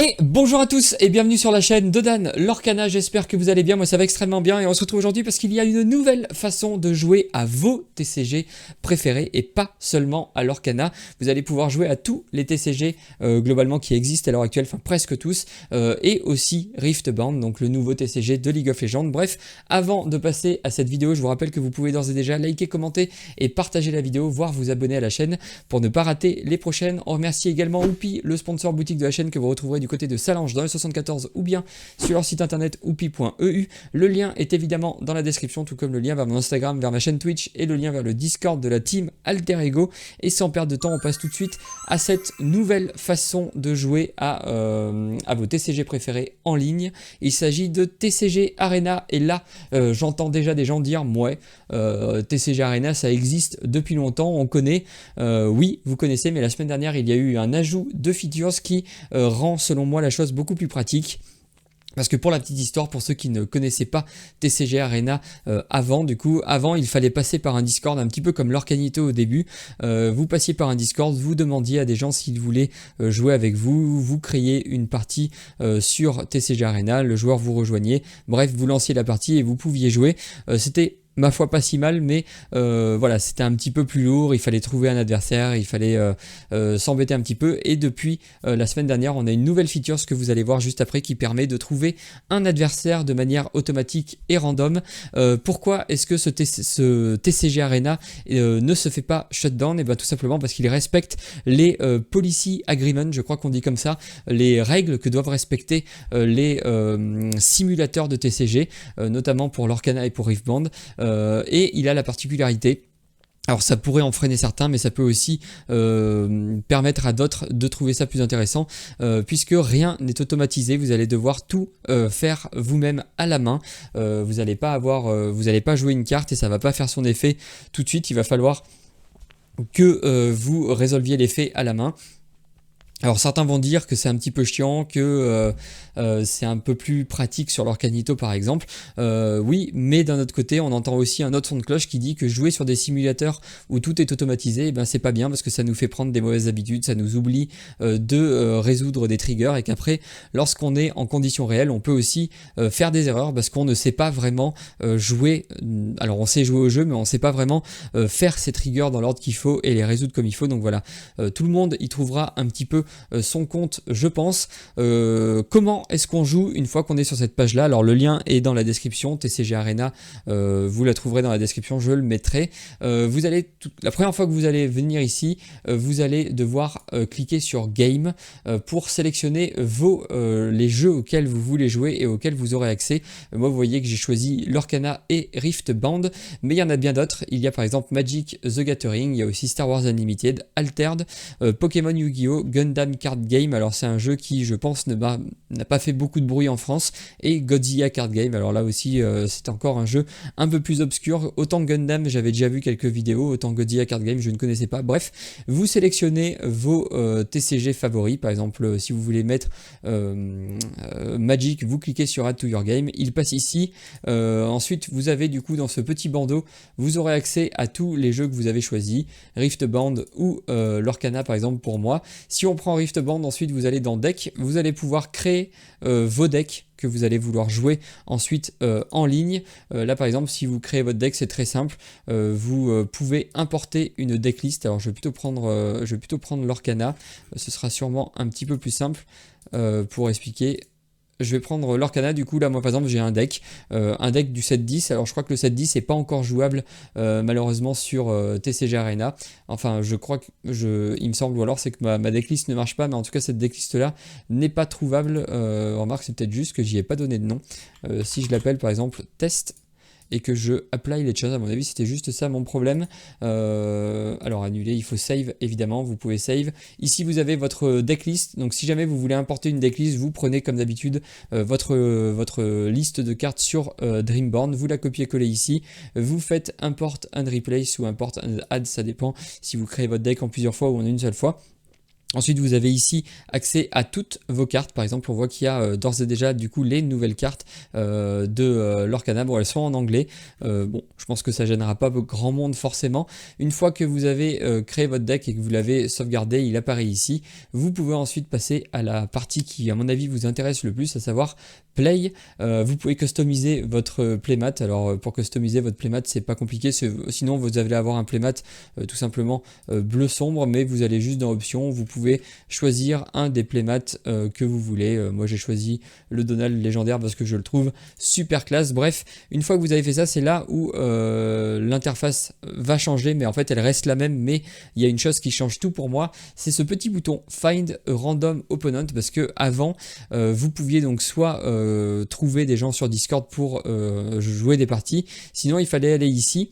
Et bonjour à tous et bienvenue sur la chaîne de Dan Lorcana, j'espère que vous allez bien, moi ça va extrêmement bien et on se retrouve aujourd'hui parce qu'il y a une nouvelle façon de jouer à vos TCG préférés et pas seulement à Lorcana. Vous allez pouvoir jouer à tous les TCG globalement qui existent à l'heure actuelle, enfin presque tous, et aussi Riftbound, donc le nouveau TCG de League of Legends. Bref, avant de passer à cette vidéo, je vous rappelle que vous pouvez d'ores et déjà liker, commenter et partager la vidéo, voire vous abonner à la chaîne pour ne pas rater les prochaines. On remercie également Oupi, le sponsor boutique de la chaîne que vous retrouverez du côté de Salange dans le 74 ou bien sur leur site internet oupi.eu. Le lien est évidemment dans la description, tout comme le lien vers mon Instagram, vers ma chaîne Twitch et le lien vers le Discord de la team Alter Ego. Et sans perdre de temps, on passe tout de suite à cette nouvelle façon de jouer à vos TCG préférés en ligne. Il s'agit de TCG Arena et là j'entends déjà des gens dire ouais, TCG Arena ça existe depuis longtemps, on connaît. Oui, vous connaissez, mais la semaine dernière il y a eu un ajout de features qui rend selon moi la chose beaucoup plus pratique. Parce que pour la petite histoire, pour ceux qui ne connaissaient pas TCG Arena avant il fallait passer par un Discord un petit peu comme l'Orcanito au début. Vous passiez par un Discord, vous demandiez à des gens s'ils voulaient jouer avec vous, vous créiez une partie sur TCG Arena, le joueur vous rejoignait, bref vous lanciez la partie et vous pouviez jouer. C'était ma foi pas si mal, mais voilà, c'était un petit peu plus lourd, il fallait trouver un adversaire, il fallait s'embêter un petit peu, et depuis la semaine dernière on a une nouvelle feature, ce que vous allez voir juste après, qui permet de trouver un adversaire de manière automatique et random. Pourquoi est-ce que ce TCG Arena ne se fait pas shutdown? Et bien tout simplement parce qu'il respecte les policy agreements, je crois qu'on dit comme ça, les règles que doivent respecter les simulateurs de TCG, notamment pour Lorcana et pour Riftbound. Et il a la particularité, alors ça pourrait en freiner certains, mais ça peut aussi permettre à d'autres de trouver ça plus intéressant, puisque rien n'est automatisé, vous allez devoir tout faire vous-même à la main. Vous n'allez pas jouer une carte et ça va pas faire son effet tout de suite, il va falloir que vous résolviez l'effet à la main. Alors certains vont dire que c'est un petit peu chiant, que c'est un peu plus pratique sur l'Orcanito par exemple. Oui, mais d'un autre côté, on entend aussi un autre son de cloche qui dit que jouer sur des simulateurs où tout est automatisé, eh ben c'est pas bien parce que ça nous fait prendre des mauvaises habitudes, ça nous oublie de résoudre des triggers, et qu'après, lorsqu'on est en conditions réelles, on peut aussi faire des erreurs parce qu'on ne sait pas vraiment jouer. Alors on sait jouer au jeu, mais on ne sait pas vraiment faire ces triggers dans l'ordre qu'il faut et les résoudre comme il faut. Donc voilà, tout le monde y trouvera un petit peu son compte, je pense. Comment est-ce qu'on joue une fois qu'on est sur cette page là? Alors le lien est dans la description, TCG Arena, vous la trouverez dans la description, je le mettrai. La première fois que vous allez venir ici, vous allez devoir cliquer sur Game pour sélectionner les jeux auxquels vous voulez jouer et auxquels vous aurez accès. Moi vous voyez que j'ai choisi Lorcana et Riftbound, mais il y en a bien d'autres. Il y a par exemple Magic the Gathering, il y a aussi Star Wars Unlimited, Altered, Pokémon Yu-Gi-Oh, Gundam Card Game, alors c'est un jeu qui je pense n'a pas fait beaucoup de bruit en France, et Godzilla Card Game, alors là aussi c'est encore un jeu un peu plus obscur. Autant Gundam j'avais déjà vu quelques vidéos, autant Godzilla Card Game je ne connaissais pas. Bref, vous sélectionnez vos TCG favoris, par exemple si vous voulez mettre Magic, vous cliquez sur Add to your game, il passe ici. Ensuite vous avez du coup dans ce petit bandeau, vous aurez accès à tous les jeux que vous avez choisis, Riftbound ou Lorcana par exemple pour moi. Si on prend Riftbound, ensuite vous allez dans Deck, vous allez pouvoir créer vos decks que vous allez vouloir jouer ensuite en ligne. Là par exemple, si vous créez votre deck, c'est très simple, vous pouvez importer une decklist. Alors je vais plutôt prendre Lorcana, ce sera sûrement un petit peu plus simple pour expliquer. Je vais prendre Lorcana, du coup là moi par exemple j'ai un deck du 7-10, alors je crois que le 7-10 n'est pas encore jouable malheureusement sur TCG Arena, enfin je crois que il me semble, ou alors c'est que ma decklist ne marche pas, mais en tout cas cette decklist là n'est pas trouvable. Remarque, c'est peut-être juste que j'y ai pas donné de nom. Si je l'appelle par exemple test et que je apply les choses, à mon avis c'était juste ça mon problème. Alors annuler, il faut save évidemment, vous pouvez save. Ici vous avez votre decklist, donc si jamais vous voulez importer une decklist, vous prenez comme d'habitude votre liste de cartes sur Dreamborn, vous la copiez-collez ici, vous faites import and replace ou import and add, ça dépend si vous créez votre deck en plusieurs fois ou en une seule fois. Ensuite, vous avez ici accès à toutes vos cartes. Par exemple, on voit qu'il y a d'ores et déjà du coup les nouvelles cartes de l'Orcana. Bon, elles sont en anglais. Bon, je pense que ça gênera pas grand monde forcément. Une fois que vous avez créé votre deck et que vous l'avez sauvegardé, il apparaît ici. Vous pouvez ensuite passer à la partie qui, à mon avis, vous intéresse le plus, à savoir Play. Vous pouvez customiser votre playmat. Alors, pour customiser votre playmat, c'est pas compliqué. Sinon, vous allez avoir un playmat tout simplement bleu sombre, mais vous allez juste dans Options. Vous pouvez choisir un des playmats que vous voulez. Moi j'ai choisi le Donald légendaire parce que je le trouve super classe. Bref, une fois que vous avez fait ça, c'est là où l'interface va changer, mais en fait elle reste la même, mais il y a une chose qui change tout pour moi, c'est ce petit bouton Find a Random Opponent, parce que avant vous pouviez donc soit trouver des gens sur Discord pour jouer des parties, sinon il fallait aller ici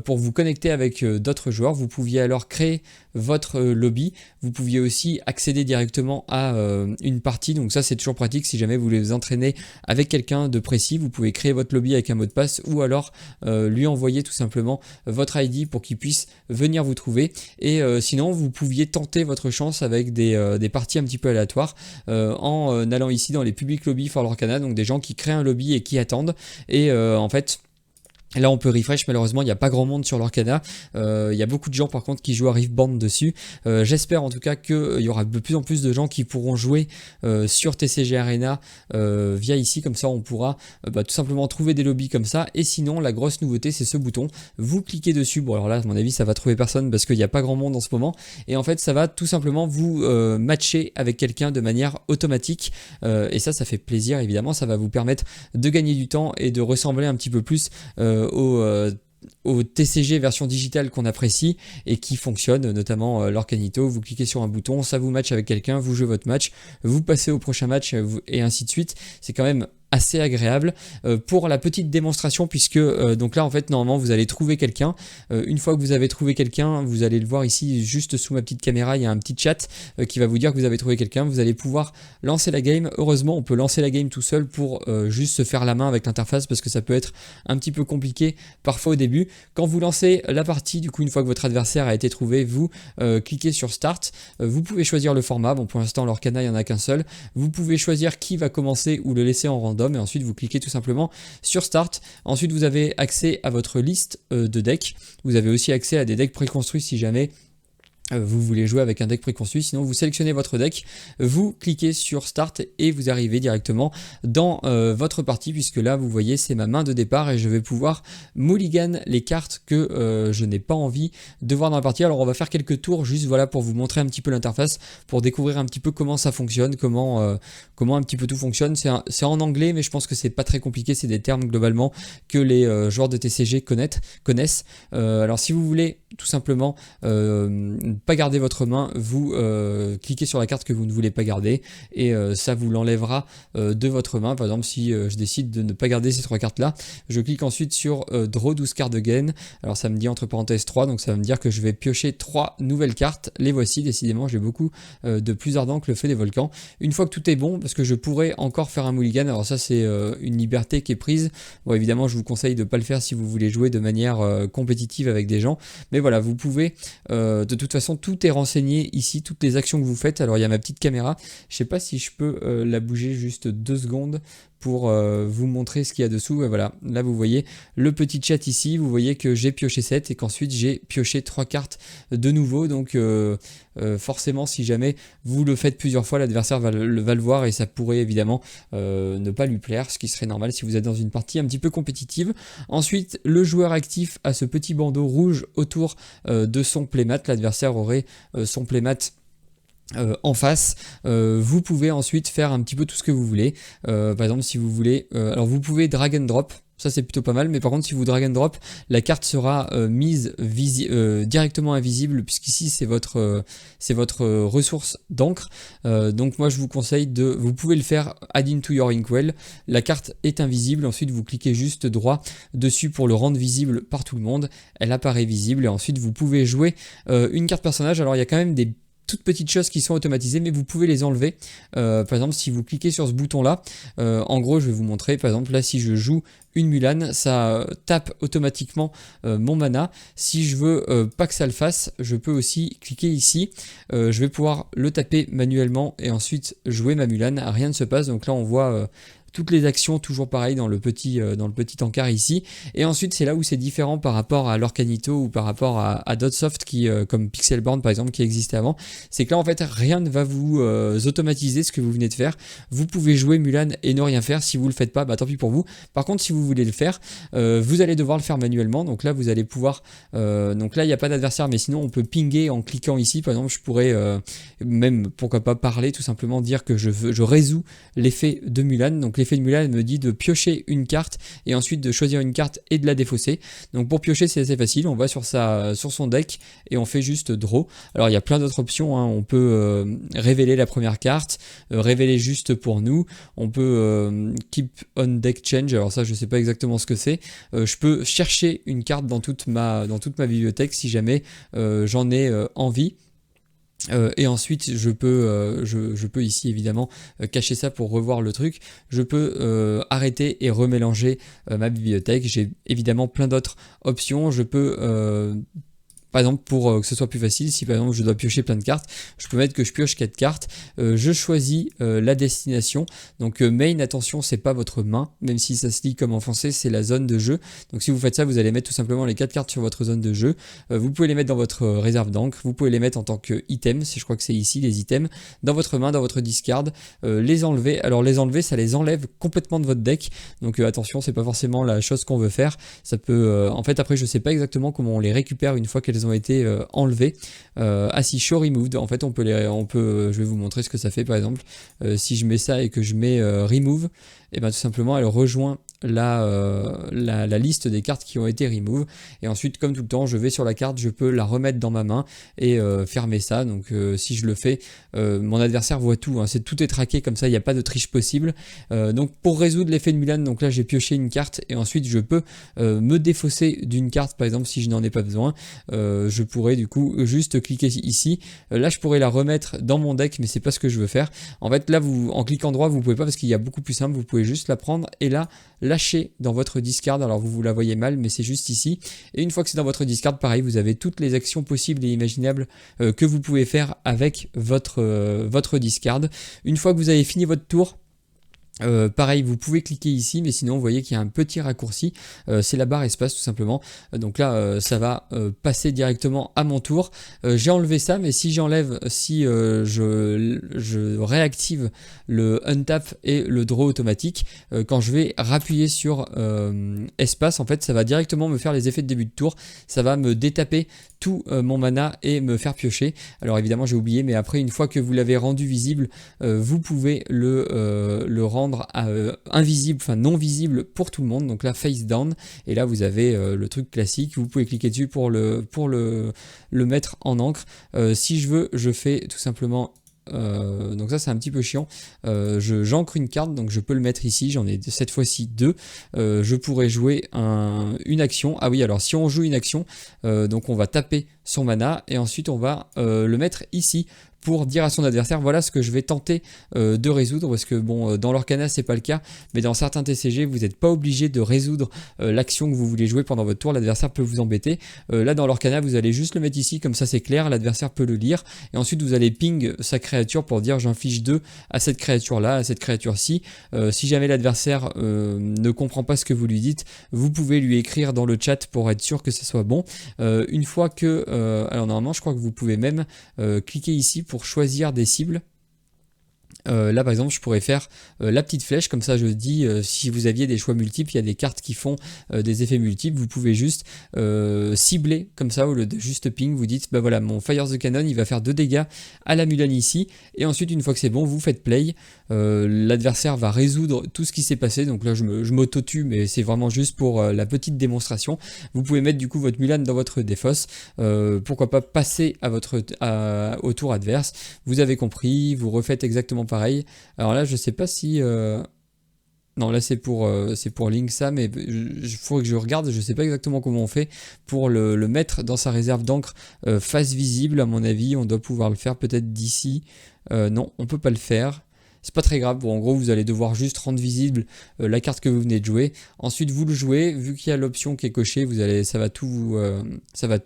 pour vous connecter avec d'autres joueurs. Vous pouviez alors créer votre lobby. Vous pouviez aussi accéder directement à une partie, donc ça c'est toujours pratique si jamais vous voulez vous entraîner avec quelqu'un de précis. Vous pouvez créer votre lobby avec un mot de passe ou alors lui envoyer tout simplement votre ID pour qu'il puisse venir vous trouver. Et sinon vous pouviez tenter votre chance avec des parties un petit peu aléatoires en allant ici dans les public lobby for l'Orcana, donc des gens qui créent un lobby et qui attendent. Et en fait là on peut refresh, malheureusement il n'y a pas grand monde sur l'Orcana, il y a beaucoup de gens par contre qui jouent à Riftband dessus. J'espère en tout cas qu'il y aura de plus en plus de gens qui pourront jouer sur TCG Arena via ici, comme ça on pourra tout simplement trouver des lobbies comme ça. Et sinon la grosse nouveauté c'est ce bouton, vous cliquez dessus, bon alors là à mon avis ça va trouver personne parce qu'il n'y a pas grand monde en ce moment, et en fait ça va tout simplement vous matcher avec quelqu'un de manière automatique, et ça fait plaisir évidemment, ça va vous permettre de gagner du temps et de ressembler un petit peu plus au TCG version digitale qu'on apprécie et qui fonctionne, notamment l'Orcanito. Vous cliquez sur un bouton, ça vous match avec quelqu'un, vous jouez votre match, vous passez au prochain match et ainsi de suite. C'est quand même assez agréable. Pour la petite démonstration, puisque donc là en fait normalement vous allez trouver quelqu'un, une fois que vous avez trouvé quelqu'un, vous allez le voir ici juste sous ma petite caméra, il y a un petit chat qui va vous dire que vous avez trouvé quelqu'un. Vous allez pouvoir lancer la game. Heureusement on peut lancer la game tout seul pour juste se faire la main avec l'interface, parce que ça peut être un petit peu compliqué parfois au début. Quand vous lancez la partie, du coup une fois que votre adversaire a été trouvé, vous cliquez sur Start, vous pouvez choisir le format. Bon, pour l'instant l'Orcana il n'y en a qu'un seul. Vous pouvez choisir qui va commencer ou le laisser en random, et ensuite vous cliquez tout simplement sur Start. Ensuite vous avez accès à votre liste de decks. Vous avez aussi accès à des decks préconstruits si jamais vous voulez jouer avec un deck préconçu. Sinon vous sélectionnez votre deck, vous cliquez sur Start et vous arrivez directement dans votre partie, puisque là vous voyez c'est ma main de départ et je vais pouvoir mulligan les cartes que je n'ai pas envie de voir dans la partie. Alors on va faire quelques tours juste voilà pour vous montrer un petit peu l'interface, pour découvrir un petit peu comment ça fonctionne, comment un petit peu tout fonctionne. C'est en anglais, mais je pense que c'est pas très compliqué, c'est des termes globalement que les joueurs de TCG connaissent. Alors si vous voulez tout simplement pas garder votre main, vous cliquez sur la carte que vous ne voulez pas garder et ça vous l'enlèvera de votre main. Par exemple si je décide de ne pas garder ces 3 cartes là, je clique ensuite sur Draw 12 cards again. Alors ça me dit entre parenthèses 3, donc ça va me dire que je vais piocher 3 nouvelles cartes. Les voici, décidément j'ai beaucoup de plus ardent que le feu des volcans. Une fois que tout est bon, parce que je pourrais encore faire un mulligan, alors ça c'est une liberté qui est prise. Bon évidemment je vous conseille de ne pas le faire si vous voulez jouer de manière compétitive avec des gens, mais voilà, vous pouvez de toute façon, tout est renseigné ici, toutes les actions que vous faites. Alors il y a ma petite caméra, je sais pas si je peux la bouger juste 2 secondes pour vous montrer ce qu'il y a dessous. Et voilà, là vous voyez le petit chat ici, vous voyez que j'ai pioché 7 et qu'ensuite j'ai pioché 3 cartes de nouveau. Donc forcément si jamais vous le faites plusieurs fois, l'adversaire va le voir et ça pourrait évidemment ne pas lui plaire, ce qui serait normal si vous êtes dans une partie un petit peu compétitive. Ensuite le joueur actif a ce petit bandeau rouge autour de son playmat. L'adversaire aurait son playmat en face. Vous pouvez ensuite faire un petit peu tout ce que vous voulez. Par exemple si vous voulez, alors vous pouvez drag and drop, ça c'est plutôt pas mal, mais par contre si vous drag and drop, la carte sera mise directement invisible, puisqu'ici c'est votre ressource d'encre. Donc moi je vous conseille vous pouvez le faire add into your inkwell, la carte est invisible, ensuite vous cliquez juste droit dessus pour le rendre visible par tout le monde, elle apparaît visible et ensuite vous pouvez jouer une carte personnage. Alors il y a quand même des toutes petites choses qui sont automatisées, mais vous pouvez les enlever. Par exemple si vous cliquez sur ce bouton là, en gros je vais vous montrer, par exemple là si je joue une Mulan, ça tape automatiquement mon mana. Si je veux pas que ça le fasse, je peux aussi cliquer ici. Je vais pouvoir le taper manuellement et ensuite jouer ma Mulan. Rien ne se passe, donc là on voit toutes les actions toujours pareil dans le petit encart ici. Et ensuite c'est là où c'est différent par rapport à l'Orcanito ou par rapport à d'autres softs qui, comme Pixelborn par exemple, qui existait avant. C'est que là en fait rien ne va vous automatiser ce que vous venez de faire. Vous pouvez jouer Mulan et ne rien faire. Si vous le faites pas, bah tant pis pour vous. Par contre si vous voulez le faire, vous allez devoir le faire manuellement. Donc là vous allez pouvoir, donc là il n'y a pas d'adversaire, mais sinon on peut pinguer en cliquant ici. Par exemple je pourrais même pourquoi pas parler, tout simplement dire que je résous l'effet de Mulan. Donc l'effet de Mulan me dit de piocher une carte et ensuite de choisir une carte et de la défausser. Donc pour piocher c'est assez facile, on va sur son deck et on fait juste draw. Alors il y a plein d'autres options, hein. On peut révéler la première carte, révéler juste pour nous, on peut keep on deck change, alors ça je sais pas exactement ce que c'est. Je peux chercher une carte dans toute ma bibliothèque si jamais j'en ai envie. Et ensuite je peux ici évidemment cacher ça pour revoir le truc. Je peux arrêter et remélanger ma bibliothèque. J'ai évidemment plein d'autres options. Je peux par exemple, pour que ce soit plus facile, si par exemple je dois piocher plein de cartes, je peux mettre que je pioche 4 cartes, je choisis la destination, donc main, attention, c'est pas votre main, même si ça se lit comme en français, c'est la zone de jeu. Donc si vous faites ça, vous allez mettre tout simplement les 4 cartes sur votre zone de jeu. Vous pouvez les mettre dans votre réserve d'encre, vous pouvez les mettre en tant que item, je crois que c'est ici les items, dans votre main, dans votre discard, les enlever. Alors les enlever, ça les enlève complètement de votre deck, donc attention, c'est pas forcément la chose qu'on veut faire. Ça peut, en fait, après je sais pas exactement comment on les récupère une fois qu'elles ont été enlevées. Ah si, show removed, en fait je vais vous montrer ce que ça fait. Par exemple si je mets ça et que je mets remove, et bien tout simplement elle rejoint la liste des cartes qui ont été remove, et ensuite comme tout le temps je vais sur la carte, je peux la remettre dans ma main et fermer ça. Donc si je le fais, mon adversaire voit tout, hein. Tout est traqué comme ça, il n'y a pas de triche possible. Donc pour résoudre l'effet de Mulan, donc là j'ai pioché une carte et ensuite je peux me défausser d'une carte. Par exemple si je n'en ai pas besoin, je pourrais du coup juste cliquer ici. Là je pourrais la remettre dans mon deck, mais c'est pas ce que je veux faire. En fait là en cliquant droit vous pouvez pas, parce qu'il y a beaucoup plus simple. Vous pouvez juste la prendre et la lâcher dans votre discard. Alors vous la voyez mal, mais c'est juste ici. Et une fois que c'est dans votre discard, pareil, vous avez toutes les actions possibles et imaginables que vous pouvez faire avec votre discard. Une fois que vous avez fini votre tour, pareil, vous pouvez cliquer ici, mais sinon vous voyez qu'il y a un petit raccourci, c'est la barre espace tout simplement. Donc là ça va passer directement à mon tour. J'ai enlevé ça, mais si j'enlève, si je réactive le untap et le draw automatique, quand je vais rappuyer sur espace, en fait ça va directement me faire les effets de début de tour. Ça va me détaper tout mon mana et me faire piocher. Alors évidemment j'ai oublié, mais après une fois que vous l'avez rendu visible, vous pouvez le rendre invisible, enfin non visible pour tout le monde. Donc là face down, et là vous avez le truc classique. Vous pouvez cliquer dessus pour le mettre en encre. Si je veux, je fais tout simplement donc ça c'est un petit peu chiant. J'ancre une carte, donc je peux le mettre ici. J'en ai cette fois-ci 2. Je pourrais jouer une action. Ah oui, alors si on joue une action, donc on va taper son mana et ensuite on va le mettre ici pour dire à son adversaire voilà ce que je vais tenter de résoudre, parce que bon dans l'Orcana c'est pas le cas, mais dans certains TCG vous n'êtes pas obligé de résoudre l'action que vous voulez jouer pendant votre tour. L'adversaire peut vous embêter. Là dans l'Orcana vous allez juste le mettre ici, comme ça c'est clair, l'adversaire peut le lire, et ensuite vous allez ping sa créature pour dire j'inflige 2 à cette créature là, à cette créature-ci. Si jamais l'adversaire ne comprend pas ce que vous lui dites, vous pouvez lui écrire dans le chat pour être sûr que ce soit bon. Une fois que alors normalement je crois que vous pouvez même cliquer ici pour choisir des cibles. Là par exemple je pourrais faire la petite flèche, comme ça je dis si vous aviez des choix multiples, il y a des cartes qui font des effets multiples, vous pouvez juste cibler comme ça au lieu de juste ping. Vous dites bah voilà, mon Fire the Cannon il va faire 2 dégâts à la Mulan ici, et ensuite une fois que c'est bon vous faites play. L'adversaire va résoudre tout ce qui s'est passé. Donc là je m'auto-tue, mais c'est vraiment juste pour la petite démonstration. Vous pouvez mettre du coup votre Mulan dans votre défausse, pourquoi pas passer au tour adverse. Vous avez compris, vous refaites exactement pareil. Alors là je sais pas si non, là c'est pour Link ça, mais il faut que je regarde. Je sais pas exactement comment on fait pour le mettre dans sa réserve d'encre face visible. À mon avis on doit pouvoir le faire peut-être d'ici. Non, on peut pas le faire. c'est pas très grave. Bon, en gros, vous allez devoir juste rendre visible la carte que vous venez de jouer. Ensuite, vous le jouez, vu qu'il y a l'option qui est cochée, ça va tout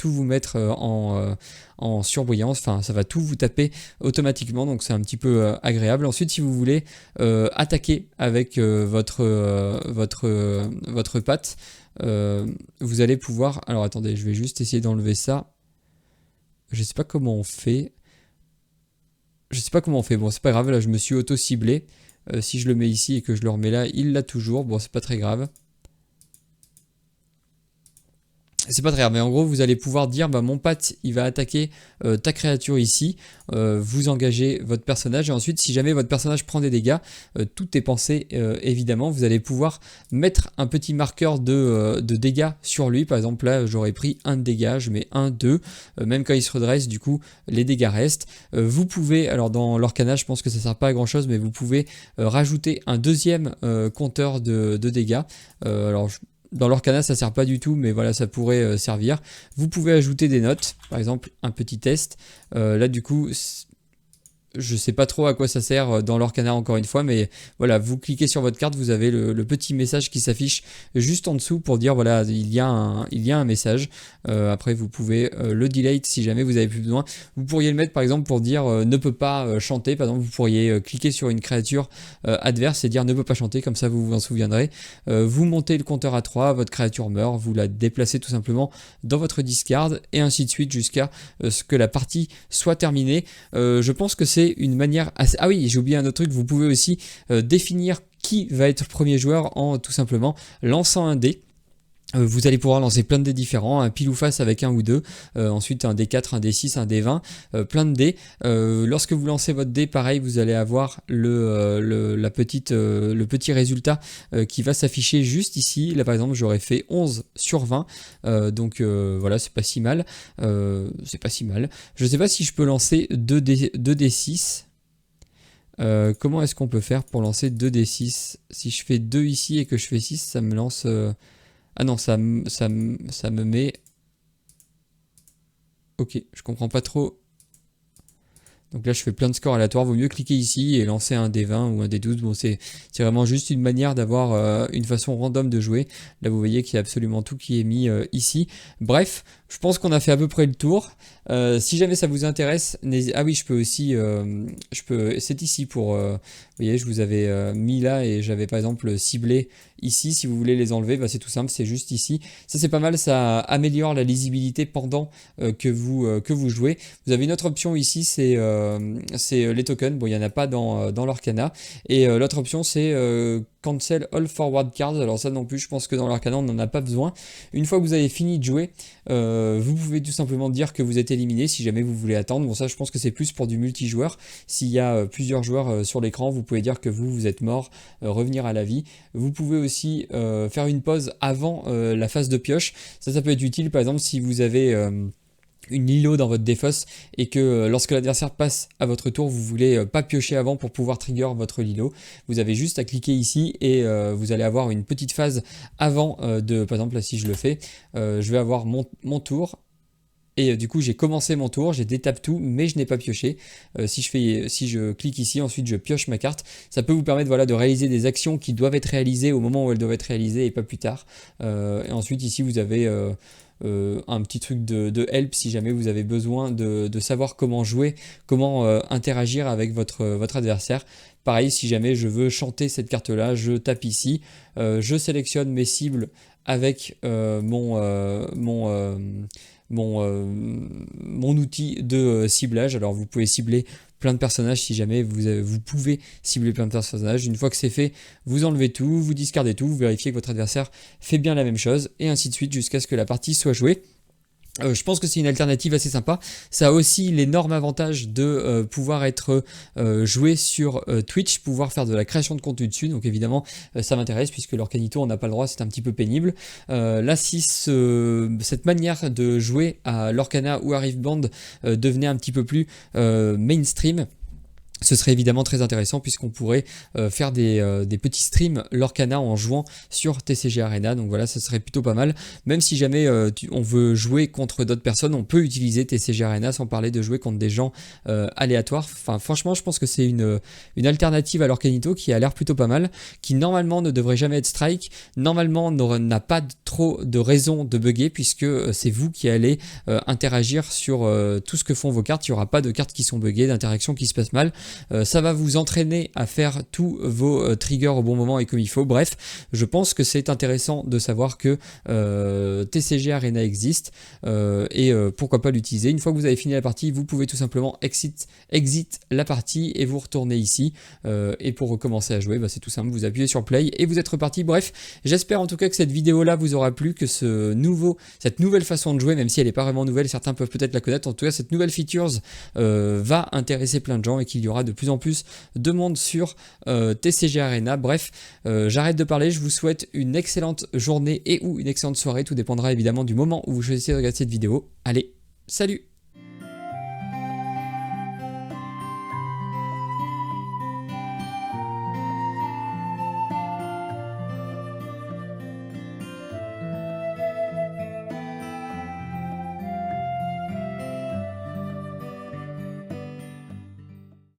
vous mettre en surbrillance, enfin ça va tout vous taper automatiquement, donc c'est un petit peu agréable. Ensuite, si vous voulez attaquer avec votre patte, vous allez pouvoir... Alors attendez, je vais juste essayer d'enlever ça. Je sais pas comment on fait. Bon, c'est pas grave, là je me suis auto-ciblé. Si je le mets ici et que je le remets là, il l'a toujours. Bon, c'est pas très grave. C'est pas très grave, mais en gros vous allez pouvoir dire bah, mon patte il va attaquer ta créature ici, vous engagez votre personnage et ensuite si jamais votre personnage prend des dégâts, tout est pensé évidemment, vous allez pouvoir mettre un petit marqueur de dégâts sur lui, par exemple là j'aurais pris un de dégâts, je mets 1, 2, même quand il se redresse du coup les dégâts restent. Vous pouvez, alors dans l'Orcana je pense que ça sert pas à grand chose, mais vous pouvez rajouter un deuxième compteur de dégâts, alors dans l'Orcana ça sert pas du tout, mais voilà ça pourrait servir. Vous pouvez ajouter des notes, par exemple un petit test. Là du coup je sais pas trop à quoi ça sert dans l'Orcana encore une fois, mais voilà, vous cliquez sur votre carte, vous avez le petit message qui s'affiche juste en dessous pour dire voilà, il y a un message. Après, vous pouvez le delete si jamais vous avez plus besoin. Vous pourriez le mettre par exemple pour dire ne peut pas chanter. Par exemple, vous pourriez cliquer sur une créature adverse et dire ne peut pas chanter, comme ça vous vous en souviendrez. Vous montez le compteur à 3, votre créature meurt, vous la déplacez tout simplement dans votre discard et ainsi de suite jusqu'à ce que la partie soit terminée. Je pense que c'est une manière assez... Ah oui, j'ai oublié un autre truc, vous pouvez aussi définir qui va être le premier joueur en tout simplement lançant un dé. Vous allez pouvoir lancer plein de dés différents, un pile ou face avec un ou deux, ensuite un D4, un D6, un D20, plein de dés. Lorsque vous lancez votre dé, pareil, vous allez avoir le petit résultat qui va s'afficher juste ici. Là par exemple, j'aurais fait 11 sur 20, donc voilà, c'est pas si mal. Je sais pas si je peux lancer 2D6. Comment est-ce qu'on peut faire pour lancer 2D6? Si je fais 2 ici et que je fais 6, ça me lance... Ah non, ça me met... Ok, je comprends pas trop. Donc là, je fais plein de scores aléatoires. Vaut mieux cliquer ici et lancer un D20 ou un D12. Bon, c'est vraiment juste une manière d'avoir une façon random de jouer. Là, vous voyez qu'il y a absolument tout qui est mis ici. Bref, je pense qu'on a fait à peu près le tour. Si jamais ça vous intéresse, ah oui, je peux aussi... c'est ici pour... vous voyez, je vous avais mis là et j'avais par exemple ciblé ici. Si vous voulez les enlever, bah, c'est tout simple, c'est juste ici. Ça, c'est pas mal, ça améliore la lisibilité pendant que vous jouez. Vous avez une autre option ici, c'est les tokens. Bon, il n'y en a pas dans l'Orcana. Et l'autre option, c'est Cancel All Forward Cards. Alors ça non plus, je pense que dans l'Arcana, on n'en a pas besoin. Une fois que vous avez fini de jouer, vous pouvez tout simplement dire que vous êtes éliminé si jamais vous voulez attendre. Bon, ça, je pense que c'est plus pour du multijoueur. S'il y a plusieurs joueurs sur l'écran, vous pouvez dire que vous êtes mort, revenir à la vie. Vous pouvez aussi faire une pause avant la phase de pioche. Ça peut être utile, par exemple, si vous avez... une Lilo dans votre défausse et que lorsque l'adversaire passe à votre tour, vous voulez pas piocher avant pour pouvoir trigger votre Lilo, vous avez juste à cliquer ici et vous allez avoir une petite phase avant par exemple là si je le fais, je vais avoir mon tour. Et du coup j'ai commencé mon tour, j'ai détape tout mais je n'ai pas pioché. Si je clique ici, ensuite je pioche ma carte, ça peut vous permettre voilà, de réaliser des actions qui doivent être réalisées au moment où elles doivent être réalisées et pas plus tard. Et ensuite ici vous avez un petit truc de help si jamais vous avez besoin de savoir comment jouer, comment interagir avec votre adversaire. Pareil, si jamais je veux chanter cette carte là, je tape ici, je sélectionne mes cibles avec mon outil de ciblage. Alors vous pouvez cibler plein de personnages si jamais vous pouvez cibler plein de personnages. Une fois que c'est fait, vous enlevez tout, vous discardez tout, vous vérifiez que votre adversaire fait bien la même chose et ainsi de suite jusqu'à ce que la partie soit jouée. Je pense que c'est une alternative assez sympa. Ça a aussi l'énorme avantage de pouvoir être joué sur Twitch, pouvoir faire de la création de contenu dessus. Donc évidemment, ça m'intéresse puisque l'Orcanito, on n'a pas le droit, c'est un petit peu pénible. Là, si cette manière de jouer à l'Orcana ou à Riftband devenait un petit peu plus mainstream, Ce serait évidemment très intéressant puisqu'on pourrait faire des petits streams Lorcana en jouant sur TCG Arena. Donc voilà, ça serait plutôt pas mal. Même si jamais on veut jouer contre d'autres personnes, on peut utiliser TCG Arena sans parler de jouer contre des gens aléatoires. Enfin, franchement, je pense que c'est une alternative à l'Orcanito qui a l'air plutôt pas mal, qui normalement ne devrait jamais être strike, normalement n'a pas trop de raison de bugger puisque c'est vous qui allez interagir sur tout ce que font vos cartes. Il n'y aura pas de cartes qui sont buggées, d'interactions qui se passent mal. Ça va vous entraîner à faire tous vos triggers au bon moment et comme il faut. Bref, je pense que c'est intéressant de savoir que TCG Arena existe et pourquoi pas l'utiliser. Une fois que vous avez fini la partie, vous pouvez tout simplement exit la partie et vous retournez ici. Et pour recommencer à jouer, bah, c'est tout simple, vous appuyez sur play et vous êtes reparti. Bref, j'espère en tout cas que cette vidéo là vous aura plu, que cette nouvelle façon de jouer, même si elle n'est pas vraiment nouvelle, certains peuvent peut-être la connaître, en tout cas cette nouvelle features va intéresser plein de gens et qu'il y aura de plus en plus de monde sur TCG Arena. Bref, j'arrête de parler, je vous souhaite une excellente journée et ou une excellente soirée, tout dépendra évidemment du moment où vous choisissez de regarder cette vidéo. Allez, salut!